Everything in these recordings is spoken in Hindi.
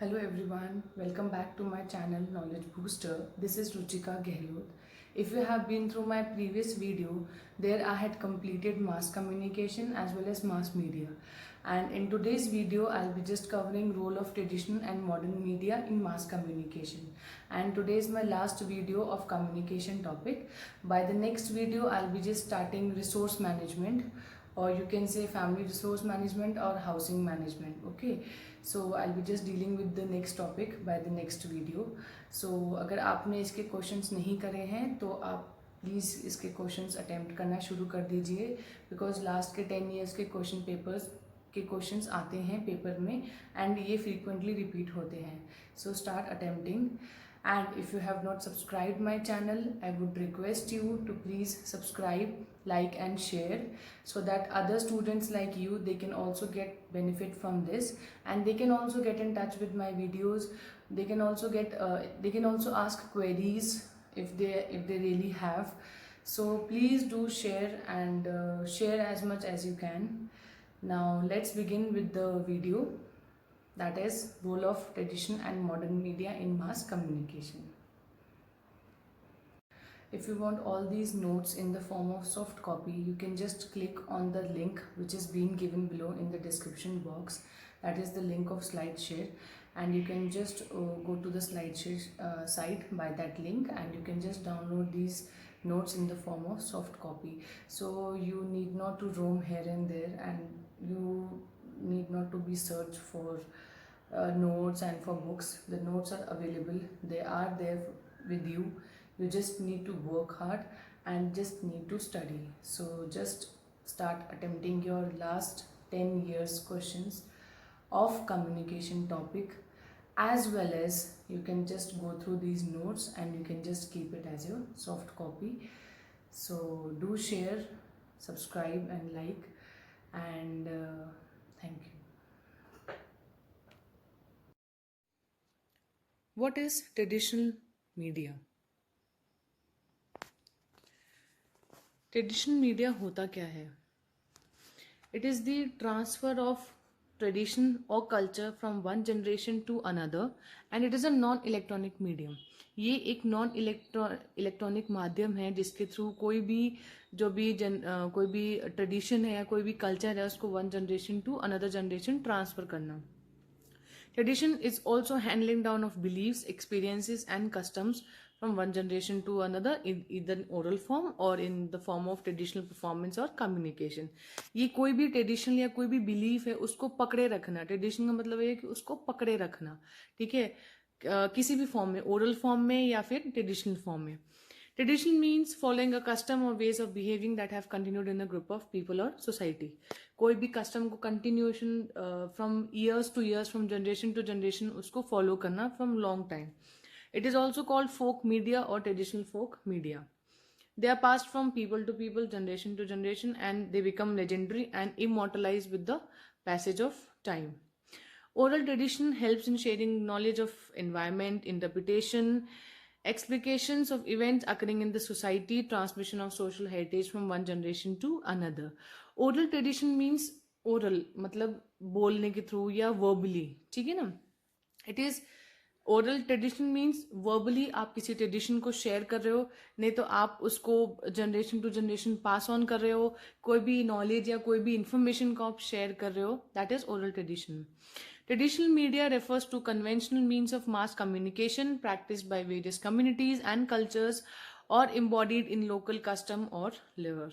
Hello everyone, welcome back to my channel Knowledge Booster. This is Ruchika Gehlot. If you have been through my previous video, there I had completed mass communication as well as mass media. And in today's video, I'll be just covering role of traditional and modern media in mass communication. And today is my last video of communication topic. By the next video, I'll be just starting resource management, or you can say family resource management or housing management. Okay, so I'll be just dealing with the next topic by the next video. So अगर आपने इसके क्वेश्चंस नहीं करे हैं तो आप प्लीज़ इसके क्वेश्चंस अटेम्प्ट करना शुरू कर दीजिए, बिकॉज लास्ट के 10 ईयर्स के क्वेश्चन पेपर्स के क्वेश्चंस आते हैं पेपर में एंड ये फ्रीक्वेंटली रिपीट होते हैं. So start attempting. And if you have not subscribed my channel, I would request you to please subscribe, like and share, so that other students like you, they can also get benefit from this, and they can also get in touch with my videos. They can also they can also ask queries if they really have. So please do share and share as much as you can. Now let's begin with the video, that is role of tradition and modern media in mass communication. If you want all these notes in the form of soft copy, you can just click on the link which is being given below in the description box. That is the link of SlideShare, and you can just go to the SlideShare site by that link, and you can just download these notes in the form of soft copy. So you need not to roam here and there, and you need not to be search for notes and for books. The notes are available, they are there with you. You just need to work hard and just need to study. So just start attempting your last 10 years questions of communication topic, as well as you can just go through these notes and you can just keep it as your soft copy. So do share, subscribe and like, and thank you. What is traditional media? Traditional media होता क्या है? It is the transfer of tradition और culture from one generation to another, and it is a non electronic medium. ये एक नॉन इलेक्ट्रॉनिक माध्यम है जिसके थ्रू कोई भी कोई भी ट्रेडिशन है या कोई भी कल्चर है उसको one generation to another generation transfer करना. Tradition is also handling down of beliefs, experiences and customs from one generation to another in either oral form or in the form of traditional performance or communication. ये कोई भी ट्रेडिशनल या कोई भी बिलीफ है उसको पकड़े रखना. ट्रेडिशन का मतलब है कि उसको पकड़े रखना, ठीक है, किसी भी फॉर्म में, ओरल फॉर्म में या फिर ट्रेडिशनल फॉर्म में. Tradition means following a custom or ways of behaving that have continued in a group of people or society. कोई भी कस्टम को continuation from years to years, from generation to generation उसको फॉलो करना from long time. It is also called folk media और traditional folk media. They are passed from people to people, generation to generation, and they become legendary and immortalized with the passage of time. Oral tradition helps in sharing knowledge of environment, interpretation, explications of events occurring in the society, transmission of social heritage from one generation to another. Oral tradition means oral मतलब बोलने के थ्रू या verbally, ठीक है ना. It is oral tradition means verbally आप किसी ट्रेडिशन को शेयर कर रहे हो, नहीं तो आप उसको generation to generation pass on कर रहे हो. कोई भी नॉलेज या कोई भी इंफॉर्मेशन को आप शेयर कर रहे हो, that is oral tradition. Traditional media refers to conventional means of mass communication practiced by various communities and cultures or embodied in local custom or lore.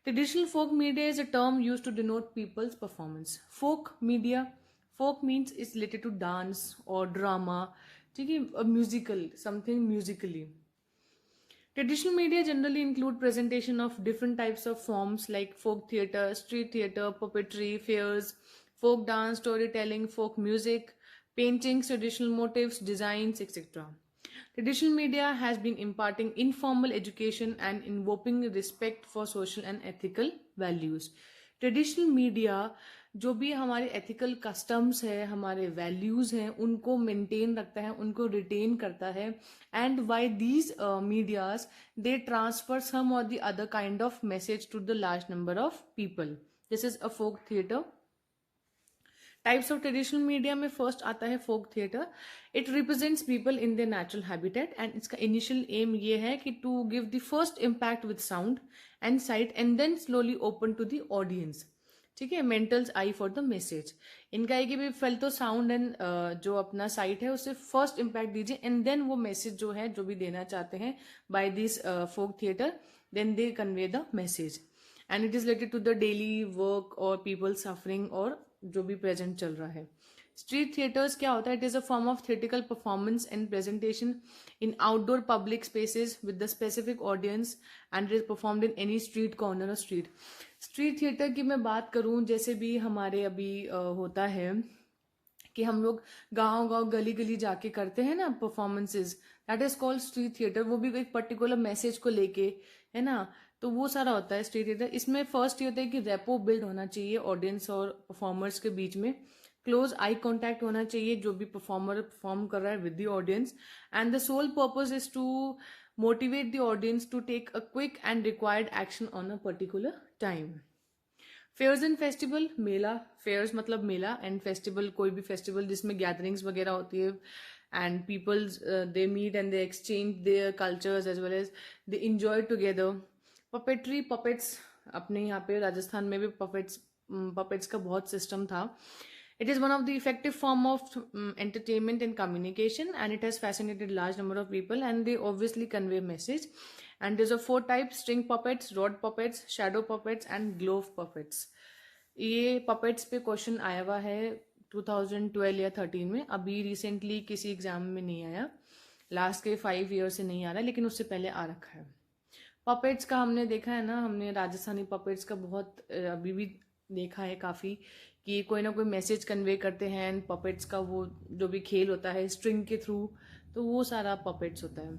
Traditional folk media is a term used to denote people's performance. Folk media, folk means it's related to dance or drama, a musical, something musically. Traditional media generally include presentation of different types of forms like folk theatre, street theatre, puppetry, fairs, folk dance, storytelling, folk music, paintings, traditional motifs, designs, etc. Traditional media has been imparting informal education and invoking respect for social and ethical values. Traditional media जो भी हमारे एथिकल कस्टम्स है, हमारे वैल्यूज़ हैं, उनको मेंटेन रखता है, उनको रिटेन करता है. And why these medias they transfer some और the other kind of message to the large number of people. This is a folk theatre types of traditional media में फर्स्ट आता है folk theatre. It represents people in their natural habitat and इसका इनिशियल एम ये है कि to give the first impact with sound and sight and then slowly open to the audience. ठीक है, मेंटल्स आई फॉर द मैसेज. इनका है कि भाई पहले तो साउंड एंड जो अपना साइट है उससे फर्स्ट इम्पैक्ट दीजिए एंड देन वो मैसेज जो है जो भी देना चाहते हैं by this folk theatre then they convey the message and it is related to the daily work और पीपल सफरिंग और जो भी प्रेजेंट चल रहा है. स्ट्रीट थिएटर्स क्या होता है? It is a form of theatrical performance and presentation in outdoor public spaces with the specific audience and it is performed in any street corner और स्ट्रीट. स्ट्रीट थिएटर की मैं बात करूं, जैसे भी हमारे अभी होता है कि हम लोग गांव गांव गली गली जाके करते हैं ना performances, that is called street theatre. वो भी एक पर्टिकुलर मैसेज को लेके, है ना, तो वो सारा होता है स्ट्रीट थिएटर. इसमें फर्स्ट ये होता है कि रेपो बिल्ड होना चाहिए ऑडियंस और परफॉर्मर्स के बीच में. क्लोज आई कॉन्टैक्ट होना चाहिए जो भी परफॉर्मर परफॉर्म कर रहा है with the audience and the sole purpose is to motivate the audience to take a quick and required action on a particular time. Fairs and festival, mela, fairs मतलब मेला एंड फेस्टिवल कोई भी फेस्टिवल जिसमें गैदरिंग्स वगैरह होती है and peoples they meet and they exchange their cultures as well as they enjoy together. Puppetry, puppets, अपने यहाँ पे राजस्थान में भी पपेट्स का बहुत सिस्टम था. It is one of the effective form of entertainment and communication and it has fascinated large number of people and they obviously convey message. And there's a 4 types: string puppets, rod puppets, shadow puppets and glove puppets. ये puppets पे क्वेश्चन आया हुआ है 2012 या 13 में. अभी रिसेंटली किसी एग्जाम में नहीं आया, लास्ट के 5 ईयर से नहीं आ रहा, लेकिन उससे पहले आ रखा है. पपेट्स का हमने देखा है ना, हमने राजस्थानी पपेट्स का बहुत अभी भी देखा है काफ़ी कि कोई ना कोई मैसेज कन्वे करते हैं एंड पपेट्स का वो जो भी खेल होता है स्ट्रिंग के थ्रू, तो वो सारा पपेट्स होता है.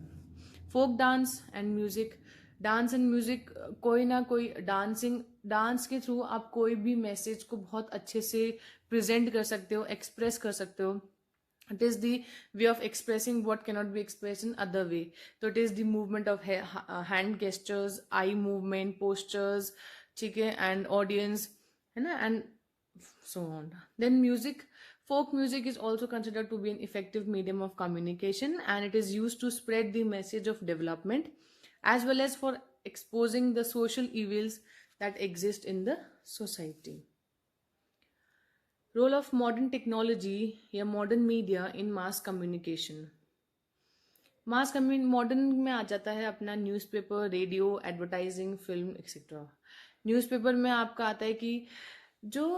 Folk dance and music, dance and music, कोई ना कोई डांस के थ्रू आप कोई भी मैसेज को बहुत अच्छे से प्रेजेंट कर सकते हो, एक्सप्रेस कर सकते हो. It is the way of expressing what cannot be expressed in other way. So it is the movement of hand gestures, eye movement, postures, ठीक है, and audience, है ना, and so on. Then music, folk music is also considered to be an effective medium of communication and it is used to spread the message of development as well as for exposing the social evils that exist in the society. Role of modern technology या modern media in mass communication. Modern में आ जाता है अपना newspaper, radio, advertising, film etcetera. Newspaper में आपका आता है कि जो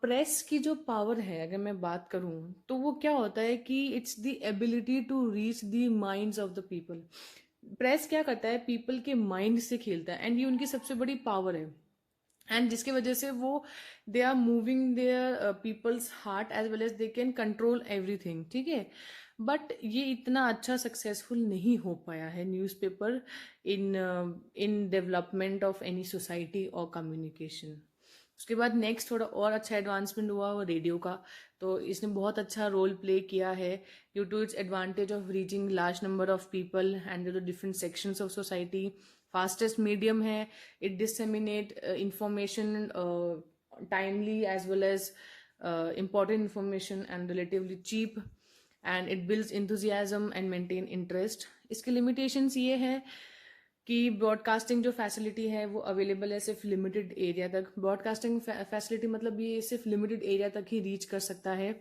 प्रेस की जो पावर है, अगर मैं बात करूं तो वो क्या होता है कि it's the ability to reach the minds of the people. Press क्या करता है, पीपल के माइंड से खेलता है एंड ये उनकी सबसे बड़ी पावर है एंड जिसकी वजह से वो they are moving their peoples heart as well as they can control everything. ठीक है, बट ये इतना अच्छा सक्सेसफुल नहीं हो पाया है newspaper in development of any society और कम्युनिकेशन. उसके बाद नेक्स्ट थोड़ा और अच्छा एडवांसमेंट हुआ वो रेडियो का. तो इसने बहुत अच्छा रोल प्ले किया है due to its advantage of reaching large number of people and the different sections of society. Fastest medium है, it disseminate information timely as well as important information and relatively cheap and it builds enthusiasm and maintain interest. इसके limitations ये है कि ब्रॉडकास्टिंग जो फैसिलिटी है वो अवेलेबल है सिर्फ लिमिटेड एरिया तक. ब्रॉडकास्टिंग फैसिलिटी मतलब ये सिर्फ लिमिटेड एरिया तक ही रीच कर सकता है.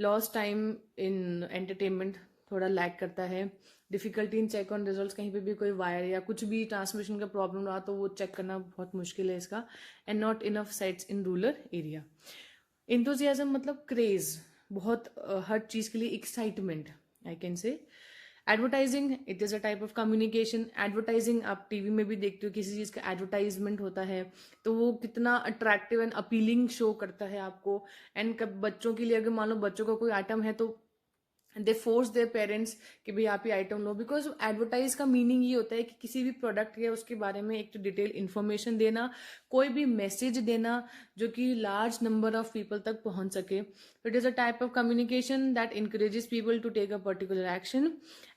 लॉस्ट टाइम इन एंटरटेनमेंट थोड़ा लैग करता है. Difficulty in check on results, कहीं पे भी कोई वायर या कुछ भी ट्रांसमिशन का प्रॉब्लम रहा तो वो चेक करना बहुत मुश्किल है इसका. And not enough sites in rural area. Enthusiasm मतलब क्रेज, बहुत हर चीज़ के लिए excitement I can say. Advertising, it is a type of communication. Advertising आप टीवी में भी देखते हो, किसी चीज़ का एडवर्टाइजमेंट होता है तो वो कितना अट्रैक्टिव एंड अपीलिंग शो करता है आपको. एंड बच्चों के लिए अगर मान लो बच्चों का कोई आइटम है तो दे फोर्स देयर पेरेंट्स कि भाई आप ये आइटम लो, बिकॉज एडवर्टाइज का मीनिंग ये होता है कि किसी भी प्रोडक्ट या उसके बारे में एक तो डिटेल इन्फॉर्मेशन देना, कोई भी मैसेज देना जो कि लार्ज नंबर ऑफ पीपल तक पहुंच सके. It is a type of communication that encourages people to take a particular action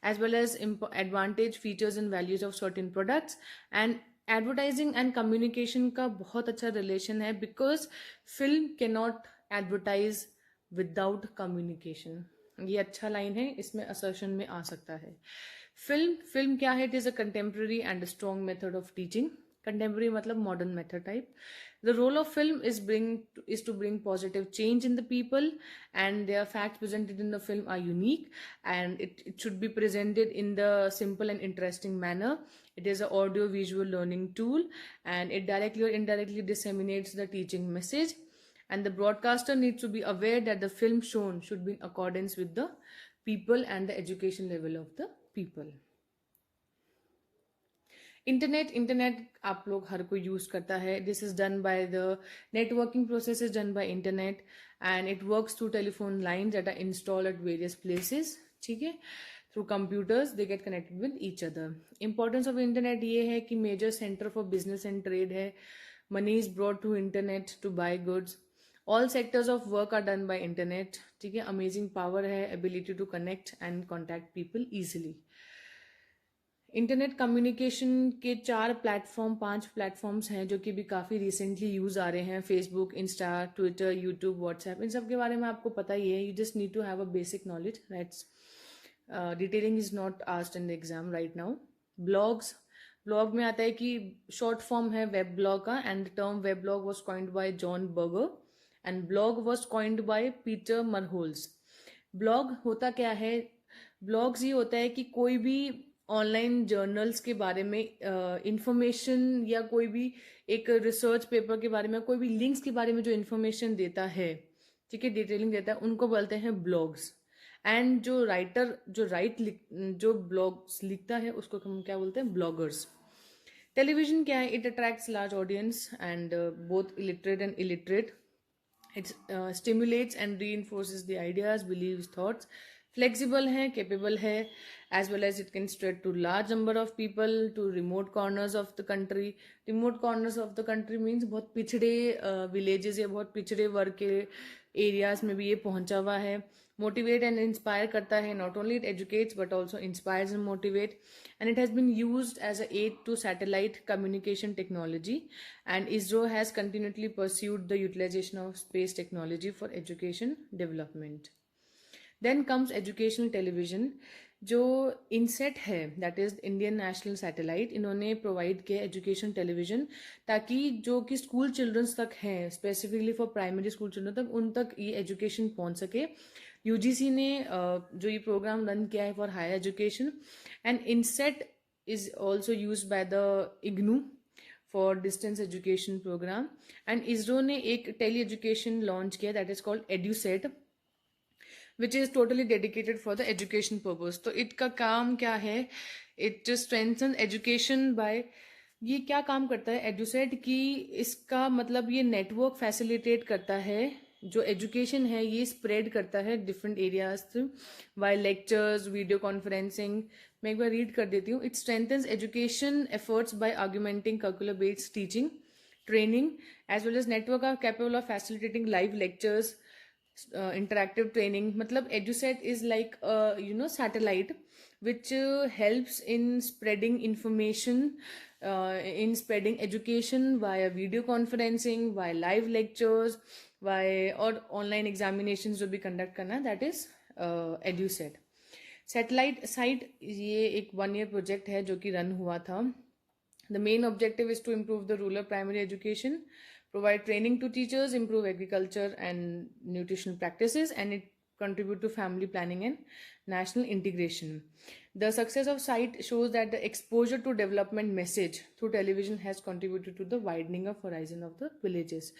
as well as advantage, features and values of certain products. And advertising and communication का बहुत अच्छा रिलेशन है because film can not advertise without communication. ये अच्छा लाइन है, इसमें असर्शन में आ सकता है। फिल्म क्या है? It is a contemporary and strong method of teaching. Contemporary मतलब modern method type. The role of film is to bring positive change in the people, and their facts presented in the film are unique, and it should be presented in the simple and interesting manner. It is an audio visual learning tool, and it directly or indirectly disseminates the teaching message, and the broadcaster needs to be aware that the film shown should be in accordance with the people and the education level of the people. Internet आप लोग हर कोई यूज करता है। This is done by the networking process is done by internet, and it works through telephone line that are installed at various places. ठीक है, through computers they get connected with each other. Importance of internet ये है कि major centre for business and trade है। Money is brought through internet to buy goods. All sectors of work are done by internet. ठीक है, अमेजिंग पावर है, ability to connect and contact people easily. Internet communication के 5 प्लेटफॉर्म्स हैं जो कि भी काफ़ी रिसेंटली यूज आ रहे हैं। Facebook, Insta, Twitter, YouTube, WhatsApp, इन सब के बारे में आपको पता ही है। You just need to have a basic knowledge, rights. Detailing is not asked in the exam right now. Blog में आता है कि शॉर्ट फॉर्म है वेब ब्लॉग का, and the term web blog was coined by John Barger and blog was coined by Peter Merholz. Blog होता क्या है? ब्लॉग्स ये होता है कि कोई भी ऑनलाइन जर्नल्स के बारे में इंफॉर्मेशन, या कोई भी एक रिसर्च पेपर के बारे में, कोई भी लिंक्स के बारे में जो इंफॉर्मेशन देता है, ठीक है, डिटेलिंग देता है, उनको बोलते हैं ब्लॉग्स। एंड जो ब्लॉग्स लिखता है उसको हम क्या बोलते हैं? ब्लॉगर्स। टेलीविजन क्या है? It attracts large audience and both illiterate and illiterate. It stimulates and reinforces the ideas, beliefs, thoughts. Flexible है, capable है, as well as it can spread to large number of people, to remote corners of the country. Remote corners of the country means बहुत पिछड़े villages या बहुत पिछड़े वर्ग के areas में भी ये पहुंचा हुआ है। Motivate and inspire करता है। Not only it educates but also inspires and motivate. And it has been used as an aid to satellite communication technology. And ISRO has continually pursued the utilization of space technology for education development. Then comes educational television. जो इनसेट है, that is Indian national satellite, इन्होंने प्रोवाइड किया एजुकेशन टेलीविजन, ताकि जो कि स्कूल चिल्ड्रंस तक हैं, specifically for primary school children तक, उन तक ये एजुकेशन पहुंच सके। यूजीसी ने जो ये प्रोग्राम रन किया है for higher education, and INSAT is also use by the IGNOU for distance education program. And ISRO ने एक टेली एजुकेशन लॉन्च किया, that is called EDUSAT, which is totally dedicated for the education purpose. तो इनका काम क्या है? It just strengthens education by, ये क्या काम करता है एडुसेट की? इसका मतलब ये नेटवर्क फैसिलिटेट करता है, जो एजुकेशन है ये स्प्रेड करता है different areas through by lectures, video conferencing. मैं एक बार रीड कर देती हूँ। It strengthens education efforts by argumenting curricular based teaching training, as well as network are capable of facilitating live lectures, interactive training. मतलब EduSet is like satellite which helps in spreading information, in spreading education via video conferencing, via live lectures, via और online examinations जो भी conduct करना, that is EduSet. Satellite site ये एक 1 year project है जो कि run हुआ था. The main objective is to improve the rural primary education, provide training to teachers, improve agriculture and nutritional practices, and it contribute to family planning and national integration. The success of site shows that the exposure to development message through television has contributed to the widening of horizon of the villages.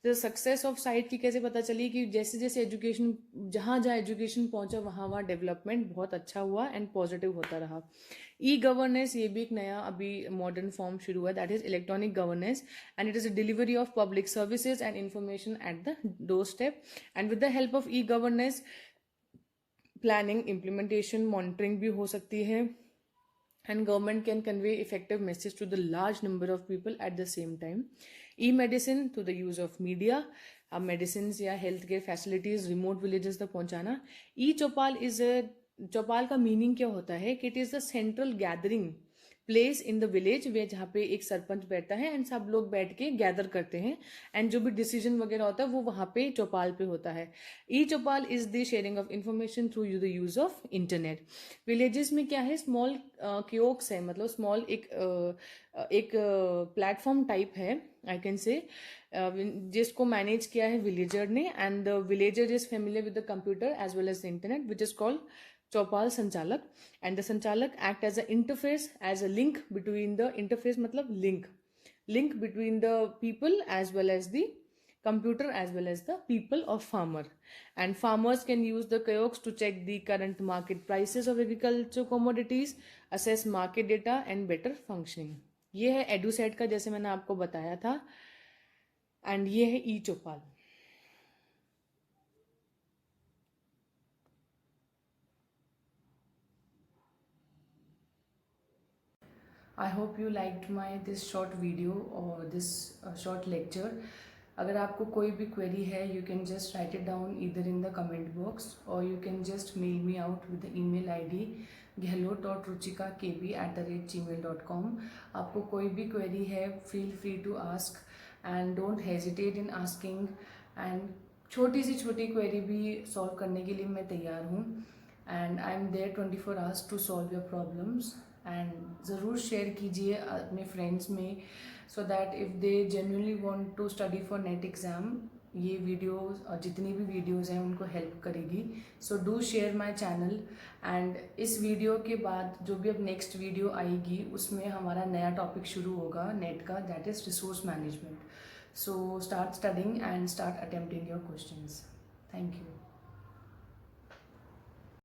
The success of site की कैसे पता चली? कि जैसे जैसे एजुकेशन, जहाँ जहाँ एजुकेशन पहुँचा वहाँ डेवलपमेंट बहुत अच्छा हुआ एंड पॉजिटिव होता रहा। ई गवर्नेंस, ये भी एक नया अभी मॉडर्न फॉर्म शुरू हुआ, that is electronic governance, and it is a delivery of public services and information at the door step. And with the help of e governance planning, implementation, monitoring भी हो सकती है, and government can convey effective message to the large number of people at the same time. E-medicine to the use of media, अब medicines या healthcare facilities remote villages तक पहुंचाना. E-चौपाल is a, चौपाल का मीनिंग क्या होता है कि it is the central gathering place in the village way जहाँ पे एक सरपंच बैठता है एंड सब लोग बैठ के गैदर करते हैं एंड जो भी डिसीजन वगैरह होता है वो वहाँ पे चौपाल पे होता है. E Choupal is the sharing of information through the use of internet. Villages में क्या है, स्मॉल कियोक्स है, मतलब स्मॉल एक प्लेटफॉर्म टाइप है आई कैन से, जिसको मैनेज किया है विलेजर ने and the villager is familiar with the computer as well as the internet which is called चौपाल संचालक. एंड द संचालक act as a interface, as a link between the interface मतलब link between the people as well as the computer as well as the people of farmer. And farmers can use the kiosks to check the current market prices of agriculture commodities, assess market data and better functioning. ये है एडुसेट का, जैसे मैंने आपको बताया था, एंड ये है e Choupal. I hope you liked my this short video और दिस शॉर्ट लेक्चर. अगर आपको कोई भी क्वेरी है you can just write it down either in the comment box और you can just mail me out with the email ID gehlot.ruchika@gmail.com. आपको कोई भी क्वेरी है feel free to ask and don't hesitate in asking. And छोटी से छोटी क्वेरी भी सॉल्व करने के लिए मैं तैयार हूँ and I am there 24 hours to solve your problems. And ज़रूर शेयर कीजिए अपने फ्रेंड्स में so that if they genuinely want to study for NET exam, ये वीडियोस और जितनी भी वीडियोस हैं उनको हेल्प करेगी. So do share my channel. And इस वीडियो के बाद जो भी अब नेक्स्ट वीडियो आएगी उसमें हमारा नया टॉपिक शुरू होगा नेट का, that is resource management. So start studying and start attempting your questions. Thank you.